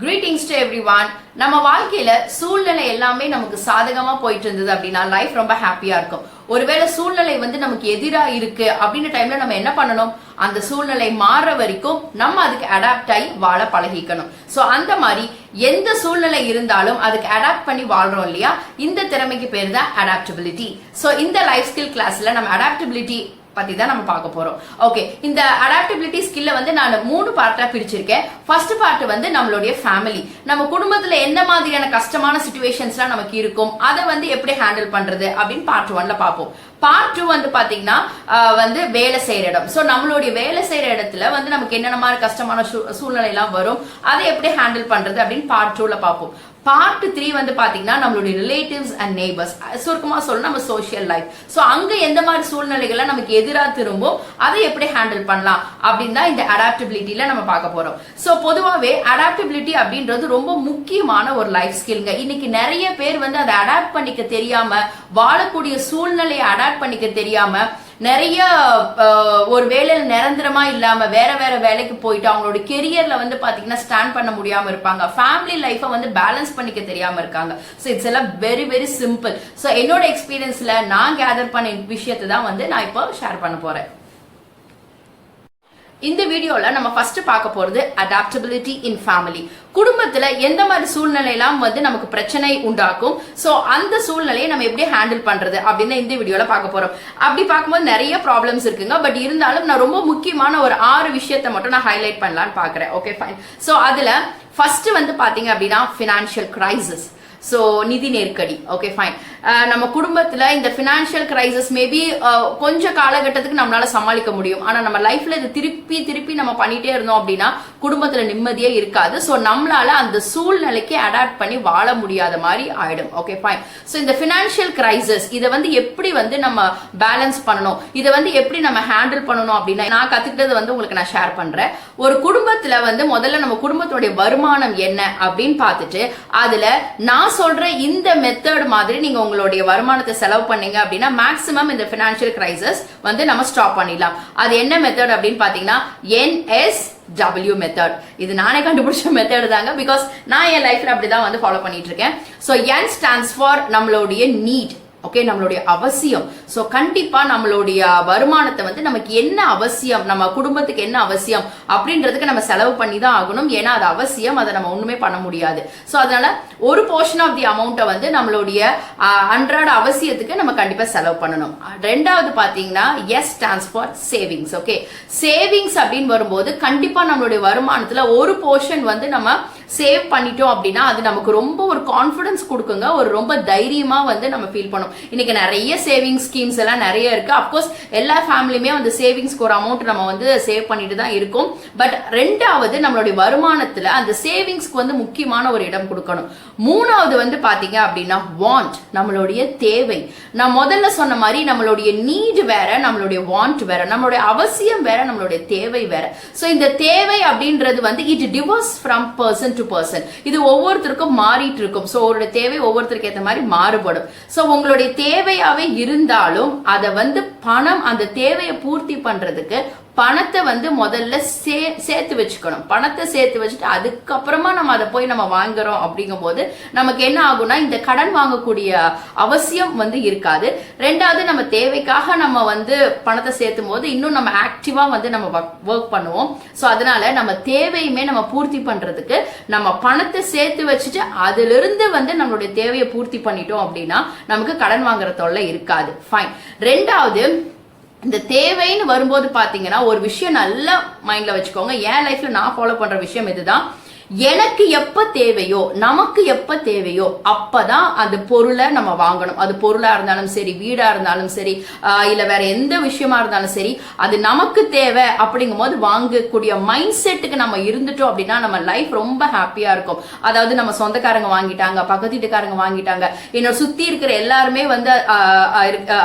Greetings to everyone. நம்ம வாழ்க்கையில சூழ்நிலை எல்லாமே நமக்கு சாதகமா போயிட்டு இருந்தது அப்படின்னா லைஃப் ரொம்ப ஹாப்பியா இருக்கும். ஒருவேளை சூழ்நிலை நமக்கு எதிரா இருக்கு அப்படின்ற டைம்ல நம்ம என்ன பண்ணணும்? அந்த சூழ்நிலை மாற வரைக்கும் நம்ம அதுக்கு அடாப்ட் ஆகி வாழ பழகிக்கணும். சோ அந்த மாதிரி எந்த சூழ்நிலை இருந்தாலும் அதுக்கு அடாப்ட் பண்ணி வாழ்றோம் இல்லையா? இந்த திறமைக்கு பேர் தான் அடாப்டபிலிட்டி. சோ இந்த லைஃப் ஸ்கில் கிளாஸ்ல நம்ம அடாப்டபிலிட்டி பத்தி தான் நம்ம பார்க்க போறோம். ஓகே, இந்த அடாப்டபிலிட்டி ஸ்கில்ல நான் 3 பார்ட்டா பிரிச்சிருக்கேன். ஃபர்ஸ்ட் பார்ட் நம்மளுடைய ஃபேமிலி, நம்ம குடும்பத்துல எந்த மாதிரியான கஷ்டமான சிச்சுவேஷன்ஸ்லாம் நமக்கு இருக்கும், அதை எப்படி ஹேண்டில் பண்றது அப்படின்னு பார்ட் 1ல பார்ப்போம். பார்ட் 2 பாத்தீங்கன்னா வேலை செய்யற இடம். சோ நம்மளுடைய வேலை செய்யற இடத்துல நமக்கு என்னென்ன மாதிரி கஷ்டமான சூழ்நிலை எல்லாம் வரும், அதை எப்படி ஹேண்டில் பண்றது அப்படின்னு பார்ட் 2ல பார்ப்போம். பார்ட் 3 பாத்தீங்கன்னா நம்மளுடைய ரிலேட்டிவ்ஸ் அண்ட் நெய்பர்ஸ், சுருக்கமா சொல்லணும் நம்ம சோசியல் லைஃப். சோ அங்க எந்த மாதிரி சூழ்நிலைகள்லாம் நமக்கு எதிரா திரும்பும், அதை எப்படி ஹேண்டில் பண்ணலாம் அப்படின்னு தான் இந்த அடாப்டபிலிட்டியில நம்ம பார்க்க போறோம். சோ பொதுவாவே அடாப்டபிலிட்டி அப்படின்றது ரொம்ப முக்கியமான ஒரு லைஃப் ஸ்கில்ங்க. இன்னைக்கு நிறைய பேர் அதை அடாப்ட் பண்ணிக்க தெரியாம, வாழக்கூடிய சூழ்நிலையை அடாப்ட் பண்ணிக்க தெரியாம, நிறைய ஒரு வேலையில நிரந்தரமா இல்லாம வேற வேற வேலைக்கு போயிட்டு அவங்களோட கெரியர்ல பாத்தீங்கன்னா ஸ்டாண்ட் பண்ண முடியாம இருப்பாங்க. ஃபேமிலி லைஃபை பேலன்ஸ் பண்ணிக்க தெரியாம இருக்காங்க. சோ இட்ஸ் எல்லாம் வெரி வெரி சிம்பிள். சோ என்னோட எக்ஸ்பீரியன்ஸ்ல நான் கேதர் பண்ண விஷயத்தை தான் நான் இப்போ ஷேர் பண்ண போறேன். இந்த வீடியோல நம்ம ஃபர்ஸ்ட் பார்க்க போறது அடாப்டபிலிட்டி இன் ஃபேமிலி. குடும்பத்துல எந்த மாதிரி சூழ்நிலை எல்லாம் நமக்கு பிரச்சனை உண்டாக்கும், சோ அந்த சூழ்நிலையை நம்ம எப்படி ஹேண்டில் பண்றது அப்படின்னு இந்த வீடியோல பார்க்க போறோம். அப்படி பார்க்கும்போது நிறைய ப்ராப்ளம்ஸ் இருக்குங்க. பட் இருந்தாலும் நான் ரொம்ப முக்கியமான ஒரு 6 விஷயத்தை மட்டும் நான் ஹைலைட் பண்ணலாம்னு பாக்குறேன். Okay fine. சோ அதுல ஃபர்ஸ்ட் பாத்தீங்க அப்படின்னா ஃபினான்ஷியல் கிரைசிஸ். சோ நிதி நெருக்கடி. Okay fine. நம்ம குடும்பத்துல இந்த பினான்சியல் கிரைசிஸ் மேபி கொஞ்ச காலகட்டத்துக்கு நம்மளால சமாளிக்க முடியும். ஆனா நம்ம லைஃப்ல இது திருப்பி திருப்பி நம்ம பண்ணிட்டே இருந்தோம் அப்படின்னா குடும்பத்துல நிம்மதியே இருக்காது. சோ நம்மளால அந்த சூழ்நிலைக்கு அடாப்ட் பண்ணி வாழ முடியாத மாதிரி ஆயிடும். Okay fine. சோ இந்த பினான்சியல் கிரைசிஸ் இதை எப்படி நம்ம பேலன்ஸ் பண்ணணும், இதை எப்படி நம்ம ஹேண்டில் பண்ணணும் அப்படின்னா நான் கத்துக்கிட்டது உங்களுக்கு நான் ஷேர் பண்றேன். ஒரு குடும்பத்துல முதல்ல நம்ம குடும்பத்துடைய வருமானம் என்ன அப்படின்னு பார்த்துட்டு அதுல நான் சொல்ற இந்த மெத்தட் மாதிரி நீங்க உங்களுடைய வருமானத்தை செலவு பண்ணீங்க அப்படின்னா மேக்ஸிமம் இந்த பினான்சியல் கிரைசிஸ் நம்ம ஸ்டாப் பண்ணிடலாம். அது என்ன மெத்தட் அப்படின்னு பாத்தீங்கன்னா NSW மெத்தட். இது நானே கண்டுபிடிச்ச மெத்தட் தாங்க. பிகாஸ் நான் என் லைஃப்ல அப்படிதான் ஃபாலோ பண்ணிட்டு இருக்கேன். சோ N ஸ்டாண்ட்ஸ் ஃபார் நம்மளுடைய நீட். ஓகே, நம்மளுடைய அவசியம். சோ கண்டிப்பா நம்மளுடைய வருமானத்தை நமக்கு என்ன அவசியம், நம்ம குடும்பத்துக்கு என்ன அவசியம் அப்படின்றதுக்கு நம்ம செலவு பண்ணி தான் ஆகணும். ஏன்னா அது அவசியம், அதை நம்ம ஒண்ணுமே பண்ண முடியாது. சோ அதனால ஒரு போர்ஷன் ஆஃப் தி அமௌண்ட்டை நம்மளுடைய அன்றாட அவசியத்துக்கு நம்ம கண்டிப்பா செலவு பண்ணணும். ரெண்டாவது பாத்தீங்கன்னா S stands for savings. Okay, savings அப்படின்னு வரும்போது கண்டிப்பா நம்மளுடைய வருமானத்துல ஒரு போர்ஷன் நம்ம சேவ் பண்ணிட்டோம் அப்படின்னா அது நமக்கு ரொம்ப ஒரு கான்பிடன்ஸ் கொடுக்குங்க. ஒரு ரொம்ப தைரியமா நம்ம ஃபீல் பண்ணும். இன்னைக்கு நிறைய சேவிங் ஸ்கீம்ஸ் எல்லாம் நிறைய இருக்கு. அப்கோர்ஸ் எல்லா ஃபேமிலியுமே சேவிங்ஸ்க்கு ஒரு அமௌண்ட் நம்ம சேவ் பண்ணிட்டு தான் இருக்கும். பட் ரெண்டாவது நம்மளுடைய வருமானத்துல அந்த சேவிங்ஸ்க்கு முக்கியமான ஒரு இடம் கொடுக்கணும். மூணாவது பாத்தீங்க அப்படின்னா வாண்ட், நம்மளுடைய தேவை. நான் முதல்ல சொன்ன மாதிரி நம்மளுடைய நீட் வேற, நம்மளுடைய வாண்ட் வேற, நம்மளுடைய அவசியம் வேற, நம்மளுடைய தேவை வேற. சோ இந்த தேவை அப்படின்றது it divorce from person to person. இது ஒவ்வொருத்தருக்கும் மாறிட்டு இருக்கும். சோ ஒரு தேவை ஒவ்வொருத்தருக்கு ஏற்ற மாதிரி மாறுபடும். சோ உங்களுடைய தேவையாவே இருந்தாலும் அதை பணம் அந்த தேவையை பூர்த்தி பண்றதுக்கு பணத்தை முதல்ல சேர்த்து வச்சுக்கணும். பணத்தை சேர்த்து வச்சுட்டு அதுக்கப்புறமா நம்ம அதை போய் நம்ம வாங்குறோம் அப்படிங்கும் போது நமக்கு என்ன ஆகும்னா இந்த கடன் வாங்கக்கூடிய அவசியம் இருக்காது. ரெண்டாவது நம்ம தேவைக்காக நம்ம பணத்தை சேர்த்தும் போது இன்னும் நம்ம ஆக்டிவா நம்ம ஒர்க் பண்ணுவோம். சோ அதனால நம்ம தேவையுமே நம்ம பூர்த்தி பண்றதுக்கு நம்ம பணத்தை சேர்த்து வச்சுட்டு அதுல இருந்து நம்மளுடைய தேவையை பூர்த்தி பண்ணிட்டோம் அப்படின்னா நமக்கு கடன் வாங்குற தொல்லை இருக்காது. ஃபைன். ரெண்டாவது இந்த தேவைன்னு வரும்போது பாத்தீங்கன்னா ஒரு விஷயம் நல்லா மைண்ட்ல வச்சுக்கோங்க. என் லைஃப்ல நான் ஃபாலோ பண்ற விஷயம் இதுதான். எனக்கு எப்ப தேவையோ, நமக்கு எப்ப தேவையோ அப்பதான் அந்த பொருளை நம்ம வாங்கணும். அது பொருளா இருந்தாலும் சரி, வீடா இருந்தாலும் சரி, இல்ல வேற எந்த விஷயமா இருந்தாலும் சரி, அது நமக்கு தேவை அப்படிங்கும் போது வாங்கக்கூடிய மைண்ட் செட்டுக்கு நம்ம இருந்துட்டோம் அப்படின்னா நம்ம லைஃப் ரொம்ப ஹாப்பியா இருக்கும். அதாவது நம்ம சொந்தக்காரங்க வாங்கிட்டாங்க, பக்கத்து வீட்டுக்காரங்க வாங்கிட்டாங்க, என்னோட சுத்தி இருக்கிற எல்லாருமே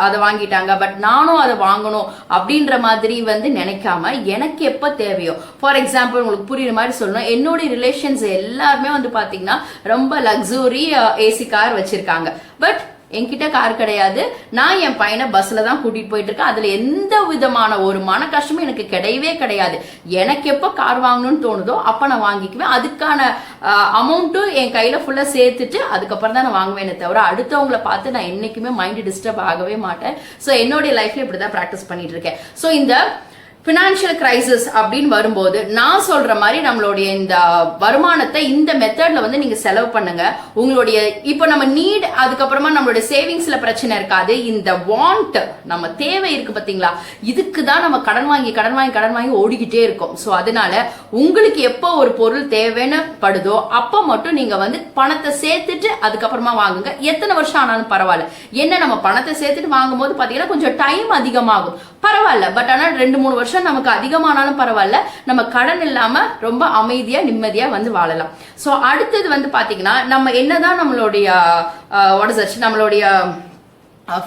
அதை வாங்கிட்டாங்க, பட் நானும் அதை வாங்கணும் அப்படின்ற மாதிரி நினைக்காம எனக்கு எப்ப தேவையோ. ஃபார் எக்ஸாம்பிள் உங்களுக்கு புரியுற மாதிரி சொல்லணும், என்னோட எல்லாருமே பாத்தீங்கன்னா ரொம்ப லக்ஸுரி ஏசி கார் வச்சிருக்காங்க. பட் என்கிட்ட கார் கிடையாது, நான் என் பையனை பஸ்ல தான் கூட்டிட்டு போயிட்டு இருக்கேன். அதுல எந்த விதமான ஒரு மன கஷ்டமும் எனக்கு கிடையவே கிடையாது. எனக்கு எப்ப கார் வாங்கணும்னு தோணுதோ அப்ப நான் வாங்கிக்குவேன். அதுக்கான அமௌண்ட்டும் என் கையில ஃபுல்லா சேர்த்துட்டு அதுக்கப்புறம் தான் நான் வாங்குவேனே தவிர அடுத்தவங்களை பார்த்து நான் என்னைக்குமே மைண்ட் டிஸ்டர்ப் ஆகவே மாட்டேன். சோ என்னுடைய லைஃப்ல இப்படிதான் பிராக்டிஸ் பண்ணிட்டு இருக்கேன். சோ இந்த பினான்சியல் கிரைசிஸ் அப்படின்னு வரும்போது நான் சொல்ற மாதிரி நம்மளுடைய இந்த வருமானத்தை இந்த மெத்தட்ல வந்து நீங்க செலவு பண்ணுங்க. உங்களுடைய இப்ப நம்ம நீட், அதுக்கப்புறமா நம்மளுடைய சேவிங்ஸ்ல பிரச்சனை இருக்காது. இந்த வாண்ட், நம்ம தேவை இருக்கு பாத்தீங்களா, இதுக்கு தான் நம்ம கடன் வாங்கி ஓடிக்கிட்டே இருக்கோம். சோ அதனால உங்களுக்கு எப்போ ஒரு பொருள் தேவைன்னு படுதோ அப்ப மட்டும் நீங்க வந்து பணத்தை சேர்த்துட்டு அதுக்கப்புறமா வாங்குங்க. எத்தனை வருஷம் ஆனாலும் பரவாயில்ல. என்ன நம்ம பணத்தை சேர்த்துட்டு வாங்கும் போது பாத்தீங்கன்னா கொஞ்சம் டைம் அதிகமாகும், பரவாயில்ல. பட் ஆனா 2-3 வருஷம் நமக்கு அதிகமானாலும் பரவாயில்ல, நம்ம கடன் இல்லாம ரொம்ப அமைதியா நிம்மதியா வந்து வாழலாம். சோ அடுத்தது வந்து பாத்தீங்கன்னா நம்ம என்னதான் நம்மளுடைய நம்மளுடைய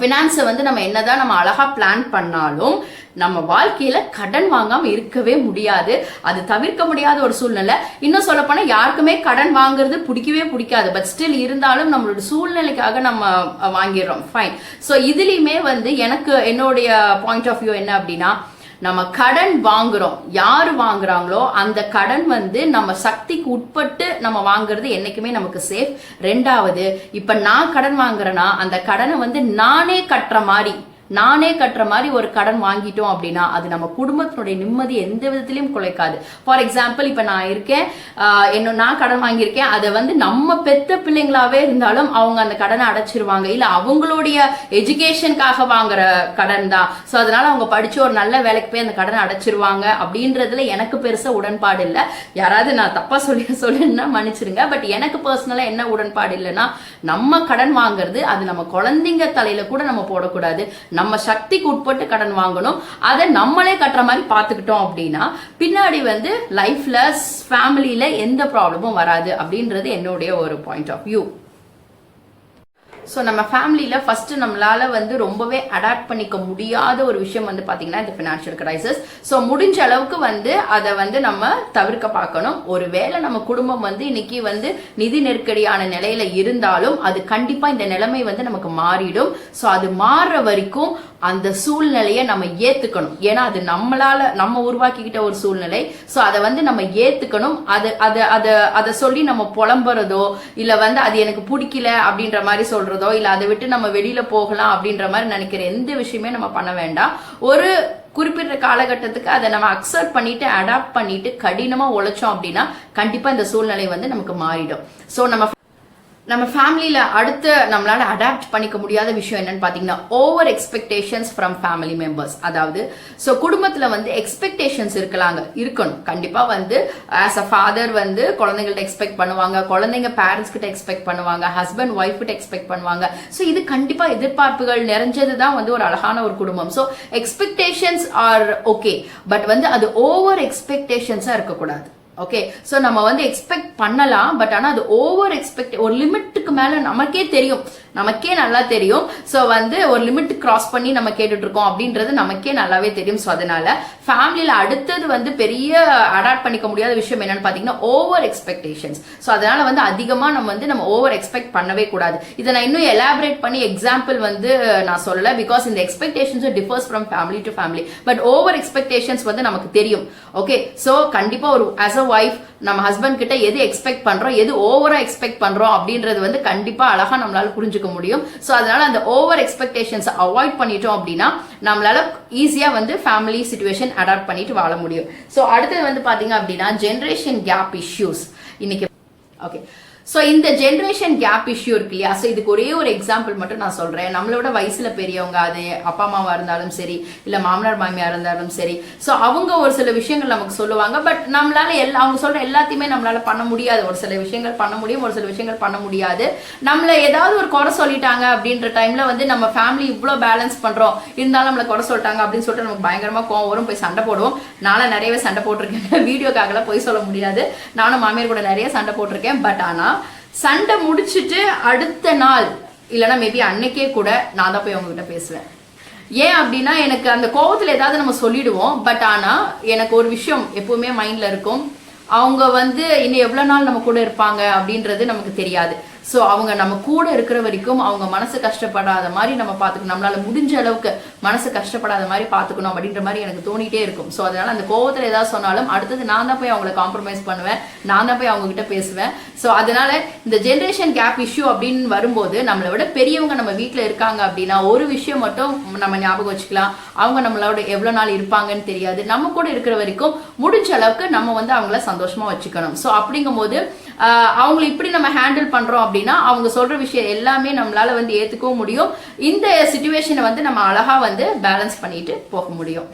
பினான்ஸை வந்து நம்ம என்னதான் நம்ம அழகா பிளான் பண்ணாலும் நம்ம வாழ்க்கையில கடன் வாங்காம இருக்கவே முடியாது. அது தவிர்க்க முடியாத ஒரு சூழ்நிலை. இன்னும் சொல்ல போனா யாருக்குமே கடன் வாங்குறது பிடிக்கவே பிடிக்காது. பட் ஸ்டில் இருந்தாலும் நம்மளோட சூழ்நிலைக்காக நம்ம வாங்கிடுறோம். ஃபைன். சோ இதுலயுமே வந்து எனக்கு என்னுடைய பாயிண்ட் ஆஃப் வியூ என்ன அப்படின்னா, நம்ம கடன் வாங்குறோம், யாரு வாங்குறாங்களோ அந்த கடன் வந்து நம்ம சக்திக்கு உட்பட்டு நம்ம வாங்குறது என்னைக்குமே நமக்கு சேஃப். ரெண்டாவது, இப்ப நான் கடன் வாங்குறேன்னா அந்த கடனை வந்து நானே கட்டுற மாதிரி ஒரு கடன் வாங்கிட்டோம் அப்படின்னா அது நம்ம குடும்பத்தினுடைய நிம்மதி எந்த விதத்திலையும் குலைக்காது. ஃபார் எக்ஸாம்பிள், இப்ப நான் இருக்கேன், நான் கடன் வாங்கியிருக்கேன், அதை வந்து நம்ம பெத்த பிள்ளைங்களாவே இருந்தாலும் அவங்க அந்த கடனை அடைச்சிருவாங்க. இல்ல அவங்களுடைய எஜுகேஷனுக்காக வாங்குற கடன் தான். சோ அதனால அவங்க படிச்சு ஒரு நல்ல வேலைக்கு போய் அந்த கடனை அடைச்சிருவாங்க அப்படின்றதுல எனக்கு பெருசா உடன்பாடு இல்லை. யாராவது நான் தப்பா சொல்லுன்னா மன்னிச்சிருங்க. பட் எனக்கு பர்சனலா என்ன உடன்பாடு இல்லைன்னா, நம்ம கடன் வாங்குறது அது நம்ம குழந்தைங்க தலையில கூட நம்ம போடக்கூடாது. நம்ம சக்திக்கு உட்பட்டு கடன் வாங்கணும். அதை நம்மளே கட்டுற மாதிரி பாத்துக்கிட்டோம் அப்படின்னா பின்னாடி வந்து லைஃப்ல ஃபேமிலியில எந்த ப்ராப்ளமும் வராது அப்படின்றது என்னுடைய ஒரு பாயிண்ட் ஆஃப் வியூ. ஸோ நம்ம ஃபேமிலியில ஃபர்ஸ்ட் நம்மளால வந்து ரொம்பவே அடாப்ட் பண்ணிக்க முடியாத ஒரு விஷயம் வந்து பாத்தீங்கன்னா இந்த பினான்சியல் கிரைசிஸ். ஸோ முடிஞ்ச அளவுக்கு வந்து அதை வந்து நம்ம தவிர்க்க பார்க்கணும். ஒருவேளை நம்ம குடும்பம் வந்து இன்னைக்கு வந்து நிதி நெருக்கடியான நிலையில இருந்தாலும் அது கண்டிப்பா இந்த நிலைமை வந்து நமக்கு மாறிடும். ஸோ அது மாறுற வரைக்கும் அந்த சூழ்நிலையை நம்ம ஏத்துக்கணும். ஏன்னா அது நம்ம உருவாக்கிக்கிட்ட ஒரு சூழ்நிலை. ஸோ அதை வந்து நம்ம ஏத்துக்கணும். அதை சொல்லி நம்ம புலம்புறதோ இல்ல வந்து அது எனக்கு பிடிக்கல அப்படின்ற மாதிரி சொல்றதோ இல்ல அதை விட்டு நம்ம வெளியில போகலாம் அப்படின்ற மாதிரி நினைக்கிற எந்த விஷயமே நம்ம பண்ண வேண்டாம். ஒரு குறிப்பிட்ட காலகட்டத்துக்கு அதை நம்ம அக்செப்ட் பண்ணிட்டு அடாப்ட் பண்ணிட்டு கடினமா உழைச்சோம் அப்படின்னா கண்டிப்பா இந்த சூழ்நிலை வந்து நமக்கு மாறிடும். சோ நம்ம ஃபேமிலியில அடுத்து நம்மளால அடாப்ட் பண்ணிக்க முடியாத விஷயம் என்னன்னு பாத்தீங்கன்னா over expectations from family members. அதாவது சோ குடும்பத்துல வந்து எக்ஸ்பெக்டேஷன்ஸ் இருக்கணும். கண்டிப்பா வந்து ஆஸ் அ ஃபாதர் வந்து குழந்தைங்கள்ட்ட எக்ஸ்பெக்ட் பண்ணுவாங்க, குழந்தைங்க பேரண்ட்ஸ் கிட்ட எக்ஸ்பெக்ட் பண்ணுவாங்க, ஹஸ்பண்ட் ஒய்ஃப் கிட்ட எக்ஸ்பெக்ட் பண்ணுவாங்க. சோ இது கண்டிப்பா எதிர்பார்ப்புகள் நிறைஞ்சதுதான் வந்து ஒரு அழகான ஒரு குடும்பம். So expectations R okay, but வந்து அது ஓவர் எக்ஸ்பெக்டேஷன்ஸா இருக்கக்கூடாது. ஓகே, சோ நம்ம வந்து எக்ஸ்பெக்ட் பண்ணலாம். பட் ஆனா அது ஓவர் எக்ஸ்பெக்ட், ஒரு லிமிட்டுக்கு மேல நமக்கே நல்லா தெரியும். சோ வந்து ஒரு லிமிட் கிராஸ் பண்ணி நம்ம கேட்டுட்டு இருக்கோம் அப்படின்றது நமக்கே நல்லாவே தெரியும். சோ அதனால ஃபேமிலியில அடுத்தது வந்து பெரிய அடாப்ட் பண்ணிக்க முடியாத விஷயம் என்னன்னு பாத்தீங்கன்னா ஓவர் எக்ஸ்பெக்டேஷன்ஸ். சோ அதனால வந்து அதிகமா நம்ம ஓவர் எக்ஸ்பெக்ட் பண்ணவே கூடாது. இதை நான் இன்னும் எலாபரேட் பண்ணி எக்ஸாம்பிள் வந்து நான் சொல்லல, பிகாஸ் இந்த expectations differs from family to family. But over expectations வந்து நமக்கு தெரியும். ஓகே, சோ கண்டிப்பா ஒரு ஆஸ் அ வைஃப் நம்ம ஹஸ்பண்ட் கிட்ட எது எக்ஸ்பெக்ட் பண்றோம், எது ஓவரா எக்ஸ்பெக்ட் பண்றோம் அப்படின்றது வந்து கண்டிப்பா அழகா நம்மளால புரிஞ்சுக்க முடியும். சோ அதனால அந்த ஓவர் எக்ஸ்பெக்டேஷன்ஸ் அவாய்ட் பண்ணிட்டோம் அப்படின்னா நம்மளால ஈஸியா வந்து ஃபேமிலி சிச்சுவேஷன் அடாப்ட் பண்ணிட்டு வாழ முடியும். சோ அடுத்தது வந்து பாத்தீங்க அப்படின்னா ஜெனரேஷன் கேப் இஷ்யூஸ். இன்னைக்கு ஓகே, சோ இந்த ஜெனரேஷன் கேப் இஷ்யூ இருக்கு இல்லையா, சோ இதுக்கு ஒரே ஒரு எக்ஸாம்பிள் மட்டும் நான் சொல்றேன். நம்மளோட வயசுல பெரியவங்க, அது அப்பா அம்மாவா இருந்தாலும் சரி இல்ல மாமனார் மாமியா இருந்தாலும் சரி, சோ அவங்க ஒரு சில விஷயங்கள் நமக்கு சொல்லுவாங்க. பட் நம்மளால அவங்க சொல்ற எல்லாத்தையுமே நம்மளால பண்ண முடியாது. ஒரு சில விஷயங்கள் பண்ண முடியும், ஒரு சில விஷயங்கள் பண்ண முடியாது. நம்மள ஏதாவது ஒரு குறை சொல்லிட்டாங்க அப்படின்ற டைம்ல வந்து நம்ம ஃபேமிலி இவ்வளவு பேலன்ஸ் பண்றோம், இருந்தாலும் நம்மள குறை சொல்லிட்டாங்க அப்படின்னு சொல்லிட்டு நமக்கு பயங்கரமா கோவம் வரும், போய் சண்டை போடுவோம். நானும் நிறையவே சண்டை போட்டிருக்கேன். வீடியோக்காகலாம் போய் சொல்ல முடியாது, நானும் மாமியார் கூட நிறைய சண்டை போட்டிருக்கேன். பட் ஆனா சண்டை முடிச்சுட்டு அடுத்த நாள் இல்லைன்னா மேபி அன்னைக்கே கூட நான் தான் போய் அவங்க கிட்ட பேசுவேன். ஏன் அப்படின்னா எனக்கு அந்த கோவத்துல ஏதாவது நம்ம சொல்லிடுவோம். பட் ஆனா எனக்கு ஒரு விஷயம் எப்பவுமே மைண்ட்ல இருக்கும், அவங்க வந்து இன்னும் எவ்வளவு நாள் நம்ம கூட இருப்பாங்க அப்படின்றது நமக்கு தெரியாது. ஸோ அவங்க நம்ம கூட இருக்கிற வரைக்கும் அவங்க மனசு கஷ்டப்படாத மாதிரி நம்ம பார்த்துக்கணும், நம்மளால முடிஞ்ச அளவுக்கு மனசு கஷ்டப்படாத மாதிரி பார்த்துக்கணும் அப்படின்ற மாதிரி எனக்கு தோணிட்டே இருக்கும். ஸோ அதனால அந்த கோவத்தில் ஏதாவது சொன்னாலும் அடுத்தது நான் தான் போய் அவங்களை காம்ப்ரமைஸ் பண்ணுவேன், நான் தான் போய் அவங்க கிட்ட பேசுவேன். ஸோ அதனால இந்த ஜென்ரேஷன் கேப் இஷ்யூ அப்படின்னு வரும்போது நம்மளை விட பெரியவங்க நம்ம வீட்டில் இருக்காங்க அப்படின்னா ஒரு விஷயம் மட்டும் நம்ம ஞாபகம் வச்சுக்கலாம், அவங்க நம்மளோட எவ்வளோ நாள் இருப்பாங்கன்னு தெரியாது. நம்ம கூட இருக்கிற வரைக்கும் முடிஞ்ச அளவுக்கு நம்ம வந்து அவங்கள சந்தோஷமா வச்சுக்கணும். ஸோ அப்படிங்கும் போது அவங்களை இப்படி நம்ம ஹேண்டில் பண்றோம் அப்படின்னா அவங்க சொல்ற விஷயம் எல்லாமே நம்மளால வந்து ஏத்துக்கவும் முடியும். இந்த சிச்சுவேஷனை வந்து நம்ம அழகா வந்து பேலன்ஸ் பண்ணிட்டு போக முடியும்.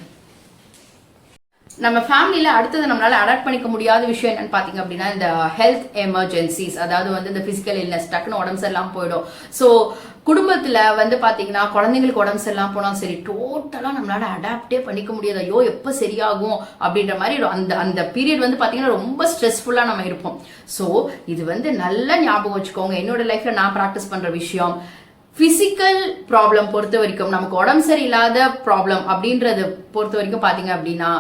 நம்ம ஃபேமிலியில அடுத்தது நம்மளால அடாப்ட் பண்ணிக்க முடியாத விஷயம் என்னன்னு பாத்தீங்க அப்படின்னா இந்த ஹெல்த் எமர்ஜென்சிஸ், அதாவது வந்து இந்த பிசிக்கல் இல்னஸ், டக்குன்னு உடம்பு சரியில்லாம போயிடும். ஸோ குடும்பத்துல வந்து பாத்தீங்கன்னா குழந்தைங்களுக்கு உடம்பு சரியில்லாம போனா சரி டோட்டலா நம்மளால அடாப்டே பண்ணிக்க முடியாது. ஐயோ எப்ப சரியாகும் அப்படின்ற மாதிரி அந்த அந்த பீரியட் வந்து பாத்தீங்கன்னா ரொம்ப ஸ்ட்ரெஸ்ஃபுல்லா நம்ம இருப்போம். ஸோ இது வந்து நல்லா ஞாபகம் வச்சுக்கோங்க. என்னோட லைஃப்ல நான் ப்ராக்டிஸ் பண்ற விஷயம், பிசிக்கல் ப்ராப்ளம் பொறுத்த வரைக்கும், நமக்கு உடம்பு சரியில்லாத ப்ராப்ளம் அப்படின்றது பொறுத்த வரைக்கும் பாத்தீங்க அப்படின்னா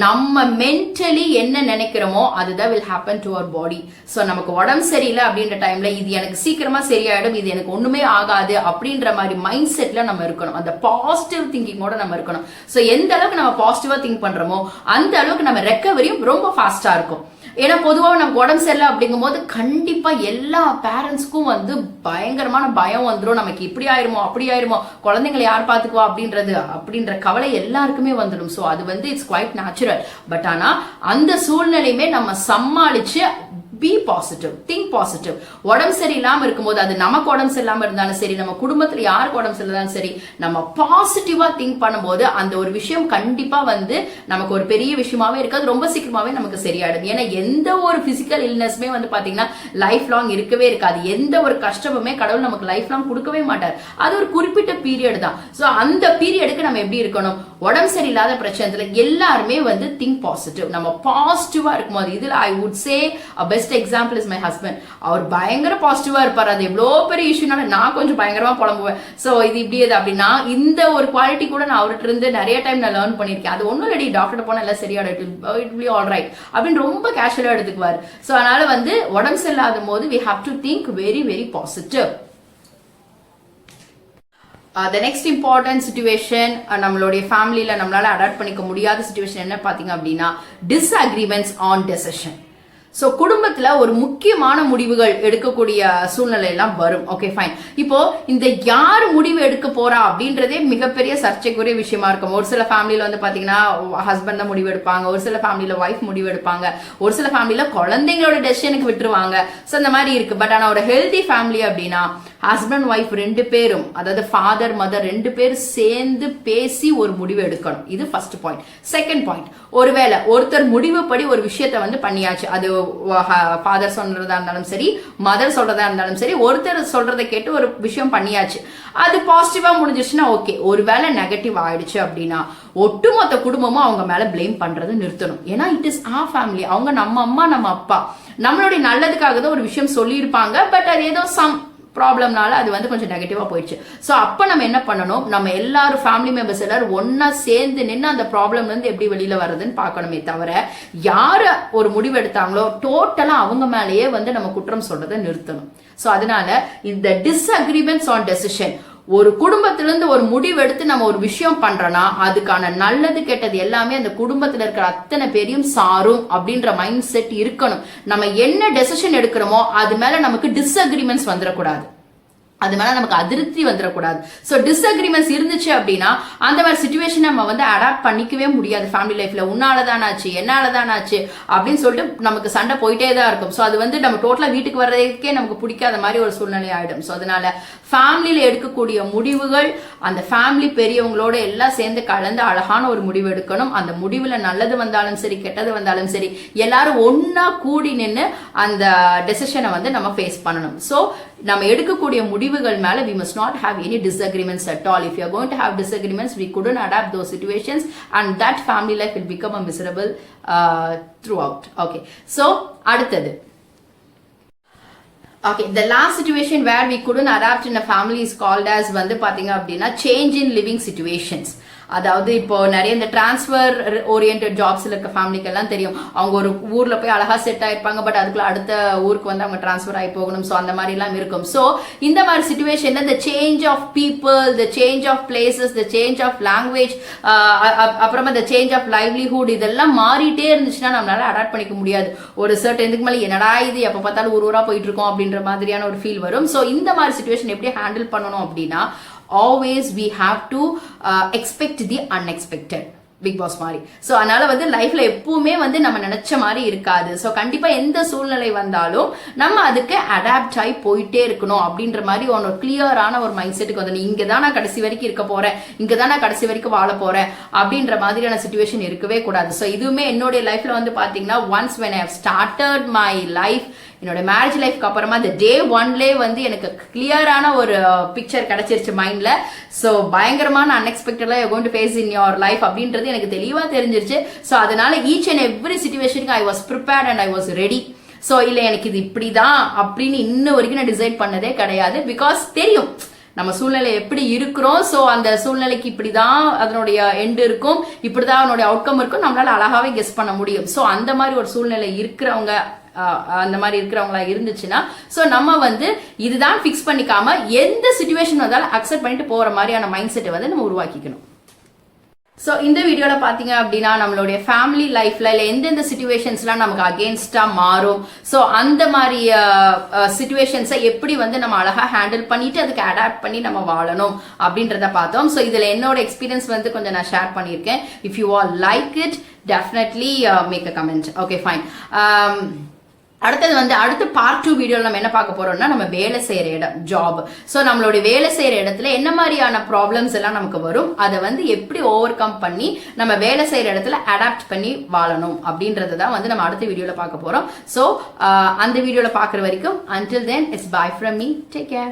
நம்ம மென்டலி என்ன நினைக்கிறோமோ அதுதான் will happen to our body. So நமக்கு உடம்பு சரியில்லை அப்படின்ற டைம்ல இது எனக்கு சீக்கிரமா சரியாயிடும், இது எனக்கு ஒண்ணுமே ஆகாது அப்படின்ற மாதிரி மைண்ட் செட்ல நம்ம இருக்கணும். அந்த பாசிட்டிவ் திங்கிங்கோட நம்ம இருக்கணும். ஸோ எந்த அளவுக்கு நம்ம பாசிட்டிவா திங்க் பண்றோமோ அந்த அளவுக்கு நம்ம ரெக்கவரியும் ரொம்ப ஃபாஸ்டா இருக்கும். ஏன்னா பொதுவாக நமக்கு உடம்பு சரியில்லை அப்படிங்கும் போது கண்டிப்பா எல்லா பேரண்ட்ஸ்க்கும் வந்து பயங்கரமான பயம் வந்துடும். நமக்கு இப்படி ஆயிருமோ அப்படி ஆயிருமோ, குழந்தைங்களை யார் பாத்துக்குவா அப்படின்ற கவலை எல்லாருக்குமே வந்துடும். ஸோ அது வந்து இட்ஸ் குவைட் நேச்சுரல். பட் ஆனா அந்த சூழ்நிலையுமே நம்ம சமாளிச்சு பி பாசிட்டிவ், திங்க் பாசிட்டிவ். உடம்பு சரியில்லாம இருக்கும்போது அது நமக்கு உடம்பு சரியில்லாம இருந்தாலும் சரி, நம்ம குடும்பத்துல யாருக்கு உடம்பு சரியில்லாலும் சரி, நம்ம பாசிட்டிவா திங்க் பண்ணும்போது அந்த ஒரு விஷயம் கண்டிப்பா வந்து நமக்கு ஒரு பெரிய விஷயமாவே இருக்காது, ரொம்ப சீக்கிரமாவே நமக்கு சரியாயிடும். ஏன்னா எந்த ஒரு பிசிக்கல் இல்னஸ்மே வந்து பாத்தீங்கன்னா லைஃப் லாங் இருக்கவே இருக்காது. எந்த ஒரு கஷ்டமுமே கடவுள் நமக்கு லைஃப் லாங் கொடுக்கவே மாட்டார். அது ஒரு குறிப்பிட்ட பீரியட் தான். ஸோ அந்த பீரியடுக்கு நம்ம எப்படி இருக்கணும், உடம்பு சரியில்லாத பிரச்சனைல எல்லாருமே வந்து திங்க் பாசிட்டிவ், நம்ம பாசிட்டிவா இருக்கும்போது. இதுல I would say best example is my husband. அவர் பயங்கர பாசிட்டிவா இருப்பார். அது எவ்வளோ பெரிய இஷ்யூனால நான் கொஞ்சம் பயங்கரமா புலம்புவேன். ஸோ இது இப்படி அப்படின்னா இந்த ஒரு குவாலிட்டி கூட நான் அவர்கிட்ட இருந்து நிறைய டைம் நான் லேர்ன் பண்ணியிருக்கேன். அது ஒன்றும் இல்லடி, டாக்டர் போனா எல்லாம் சரியாயிடும், it will be all right அப்படின்னு ரொம்ப கேஷுவலா எடுத்துக்குவார். ஸோ அதனால வந்து உடம்பு சரியில்லாத போது we have to think very very positive. The next important situation நம்மளுடைய ஃபேமிலியில நம்மளால அடாப்ட் பண்ணிக்க முடியாத சிச்சுவேஷன் என்ன பாத்தீங்க அப்படின்னா disagreements on decision. சோ குடும்பத்துல ஒரு முக்கியமான முடிவுகள் எடுக்கக்கூடிய சூழ்நிலை எல்லாம் வரும். Okay fine. இப்போ இந்த யார் முடிவு எடுக்க போறா அப்படின்றதே மிகப்பெரிய சர்ச்சைக்குரிய விஷயமா இருக்கும். ஒரு சில ஃபேமிலியில வந்து பாத்தீங்கன்னா ஹஸ்பண்ட் தான் முடிவு எடுப்பாங்க, ஒரு சில ஃபேமிலியில ஒய்ஃப் முடிவு எடுப்பாங்க, ஒரு சில ஃபேமிலியில குழந்தைங்களோட டெசிஷனுக்கு விட்டுருவாங்க. சோ அந்த மாதிரி இருக்கு. பட் ஆனா ஒரு ஹெல்தி ஃபேமிலி அப்படின்னா ஹஸ்பண்ட் ஒய்ஃப் ரெண்டு பேரும், அதாவது ஃபாதர் மதர் ரெண்டு பேரும் சேர்ந்து பேசி ஒரு முடிவு எடுக்கணும். இது ஃபர்ஸ்ட் பாயிண்ட். செகண்ட் பாயிண்ட், ஒருவேளை ஒருத்தர் முடிவுப்படி ஒரு விஷயத்த வந்து பண்ணியாச்சு, அது ஃபாதர் சொல்றதா இருந்தாலும் சரி, மதர் சொல்றதா இருந்தாலும் சரி, ஒருத்தர் சொல்றதை கேட்டு ஒரு விஷயம் பண்ணியாச்சு, அது பாசிட்டிவா முடிஞ்சிருச்சுன்னா ஓகே. ஒருவேளை நெகட்டிவ் ஆயிடுச்சு அப்படின்னா ஒட்டுமொத்த குடும்பமும் அவங்க மேல பிளேம் பண்றது நிறுத்தணும். ஏன்னா இட் இஸ் ஆர் ஃபேமிலி, அவங்க நம்ம அம்மா நம்ம அப்பா, நம்மளுடைய நல்லதுக்காக தான் ஒரு விஷயம் சொல்லியிருப்பாங்க. பட் அது ஏதோ சம் ப்ராப்ளம்னால அது வந்து கொஞ்சம் நெகட்டிவா போயிடுச்சு. ஸோ அப்ப நம்ம என்ன பண்ணணும், நம்ம எல்லாரும் ஃபேமிலி மெம்பர்ஸ் எல்லாரும் ஒன்னா சேர்ந்து நின்று அந்த ப்ராப்ளம்ல இருந்து எப்படி வெளியில வருதுன்னு பார்க்கணுமே தவிர யாரு ஒரு முடிவு எடுத்தாங்களோ டோட்டலா அவங்க மேலேயே வந்து நம்ம குற்றம் சொல்றதை நிறுத்தணும். ஸோ அதனால இந்த டிஸ்அக்ரிமெண்ட்ஸ் ஆன் டெசிஷன், ஒரு குடும்பத்திலிருந்து ஒரு முடிவு எடுத்து நம்ம ஒரு விஷயம் பண்றோம்னா அதுக்கான நல்லது கெட்டது எல்லாமே அந்த குடும்பத்துல இருக்கிற அத்தனை பேரையும் சாரும் அப்படின்ற மைண்ட் செட் இருக்கணும். நம்ம என்ன டெசிஷன் எடுக்கிறோமோ அது மேல நமக்கு டிஸ்அக்ரிமெண்ட்ஸ் வந்துடக்கூடாது, அது மேல நமக்கு அதிருப்தி வந்துடக்கூடாது. சோ டிஸ்அக்ரிமெண்ட்ஸ் இருந்துச்சு அப்படின்னா அந்த மாதிரி சிச்சுவேஷன் நம்ம வந்து அடாப்ட் பண்ணிக்கவே முடியாது. ஃபேமிலி லைஃப்ல உன்னாலதான் ஆச்சு என்னாலதான் ஆச்சு அப்படின்னு சொல்லிட்டு நமக்கு சண்டை போயிட்டே தான் இருக்கும். சோ அது வந்து நம்ம டோட்டலா வீட்டுக்கு வர்றதுக்கே நமக்கு பிடிக்காத மாதிரி ஒரு சூழ்நிலை ஆயிடும். சோ அதனால ஃபேமிலியில எடுக்கக்கூடிய முடிவுகள் அந்த ஃபேமிலி பெரியவங்களோட எல்லாம் சேர்ந்து கலந்து அழகான ஒரு முடிவு எடுக்கணும். அந்த முடிவுல நல்லது வந்தாலும் சரி கெட்டது வந்தாலும் சரி எல்லாரும் ஒன்னா கூடி நின்று அந்த டெசிஷனை வந்து நம்ம ஃபேஸ் பண்ணணும். சோ நம்ம எடுக்கக்கூடிய முடிவுகள் மேல we must not have any disagreements at all. If you are going to have disagreements, we couldn't adapt those situations and that family life will become a miserable throughout. Okay, so அடுத்தது, okay, the last situation where we couldn't adapt in a family is called as வந்து பாத்தீங்க அப்படின்னா change in living situations. அதாவது இப்போ நிறைய இந்த transfer oriented ஜாப்ஸ்ல இருக்க ஃபேமிலிக்கு எல்லாம் தெரியும், அவங்க ஒரு ஊர்ல போய் அழகா செட் ஆயிருப்பாங்க, பட் அதுக்குள்ள அடுத்த ஊருக்கு வந்து அவங்க டிரான்ஸ்ஃபர் ஆகி போகணும். ஸோ அந்த மாதிரி எல்லாம் இருக்கும். ஸோ இந்த மாதிரி சிச்சுவேஷன்ல இந்த change of people, the change of places, the change of language, அப்புறமா த சேஞ்ச் ஆஃப் லைவ்லிஹுட், இதெல்லாம் மாறிட்டே இருந்துச்சுன்னா நம்மளால அடாப்ட் பண்ணிக்க முடியாது. ஒரு சர்டன் இதுக்கு மேலே என்னடா இது எப்ப பார்த்தாலும் ஊரா போயிட்டு இருக்கோம் அப்படின்ற மாதிரியான ஒரு ஃபீல் வரும். ஸோ இந்த மாதிரி சிச்சுவேஷன் எப்படி ஹேண்டில் பண்ணணும் அப்படின்னா, always we have to expect the unexpected. Bigg Boss மாதிரி. ஸோ அதனால வந்து லைஃப்ல எப்பவுமே வந்து நம்ம நினைச்ச மாதிரி இருக்காது. ஸோ கண்டிப்பா எந்த சூழ்நிலை வந்தாலும் நம்ம அதுக்கு அடாப்ட் ஆகி போயிட்டே இருக்கணும் அப்படின்ற மாதிரி ஒரு கிளியரான ஒரு மைண்ட் செட்டுக்கு வந்து இங்க தான் நான் கடைசி வரைக்கும் இருக்க போறேன், இங்க தான் நான் கடைசி வரைக்கும் வாழ போறேன் அப்படின்ற மாதிரியான சிச்சுவேஷன் இருக்கவே கூடாது. ஸோ இதுவுமே என்னுடைய லைஃப்ல வந்து பாத்தீங்கன்னா, once when I have started my life, என்னோட மேரேஜ் லைஃப்க்கு அப்புறமா இந்த டே ஒன்லேயே வந்து எனக்கு கிளியரான ஒரு பிக்சர் கிடைச்சிருச்சு மைண்ட்ல. ஸோ பயங்கரமான அன்எக்ஸ்பெக்டடா you going to face in your life அப்படின்றது எனக்கு தெளிவா தெரிஞ்சிருச்சு. ஸோ அதனால ஈச் அண்ட் எவ்ரி சிச்சுவேஷனுக்கு I was prepared and I was ready. So இல்ல எனக்கு இது இப்படிதான் அப்படின்னு இன்ன வரைக்கும் நான் டிசைட் பண்ணதே கிடையாது. பிகாஸ் தெரியும் நம்ம சூழ்நிலை எப்படி இருக்கிறோம். ஸோ அந்த சூழ்நிலைக்கு இப்படிதான் அதனுடைய எண்ட் இருக்கும், இப்படிதான் அதனுடைய அவுட்கம் இருக்கும், நம்மளால அழகாவே கெஸ் பண்ண முடியும். ஸோ அந்த மாதிரி ஒரு சூழ்நிலை இருக்கிறவங்க, அந்த மாதிரி இருக்கிறவங்களா இருந்துச்சுன்னா, ஸோ நம்ம வந்து இதுதான் ஃபிக்ஸ் பண்ணிக்காம எந்த சிச்சுவேஷன் வந்தாலும் அக்செப்ட் பண்ணிட்டு போற மாதிரியான மைண்ட் செட்டை வந்து நம்ம உருவாக்கிக்கணும். ஸோ இந்த வீடியோல பாத்தீங்க அப்படின்னா, நம்மளுடைய ஃபேமிலி லைஃப்ல இல்லை எந்தெந்த சிச்சுவேஷன்ஸ்லாம் நமக்கு அகேன்ஸ்டா மாறும், ஸோ அந்த மாதிரி சிச்சுவேஷன்ஸை எப்படி வந்து நம்ம அழகா ஹேண்டில் பண்ணிட்டு அதுக்கு அடாப்ட் பண்ணி நம்ம வாழணும் அப்படின்றத பார்த்தோம். ஸோ இதுல என்னோட எக்ஸ்பீரியன்ஸ் வந்து கொஞ்சம் நான் ஷேர் பண்ணியிருக்கேன். If you all like it, definitely make a comment. Okay fine. அடுத்தது வந்து அடுத்த பார்ட் 2 வீடியோல நம்ம என்ன பார்க்க போறோம்னா, நம்ம வேலை செய்யற இடம், ஜாப். ஸோ நம்மளுடைய வேலை செய்யற இடத்துல என்ன மாதிரியான ப்ராப்ளம்ஸ் எல்லாம் நமக்கு வரும், அதை வந்து எப்படி ஓவர் கம் பண்ணி நம்ம வேலை செய்யற இடத்துல அடாப்ட் பண்ணி வாழணும் அப்படின்றத தான் வந்து நம்ம அடுத்த வீடியோல பார்க்க போறோம். ஸோ அந்த வீடியோல பார்க்குற வரைக்கும் until then it's bye from me, take care.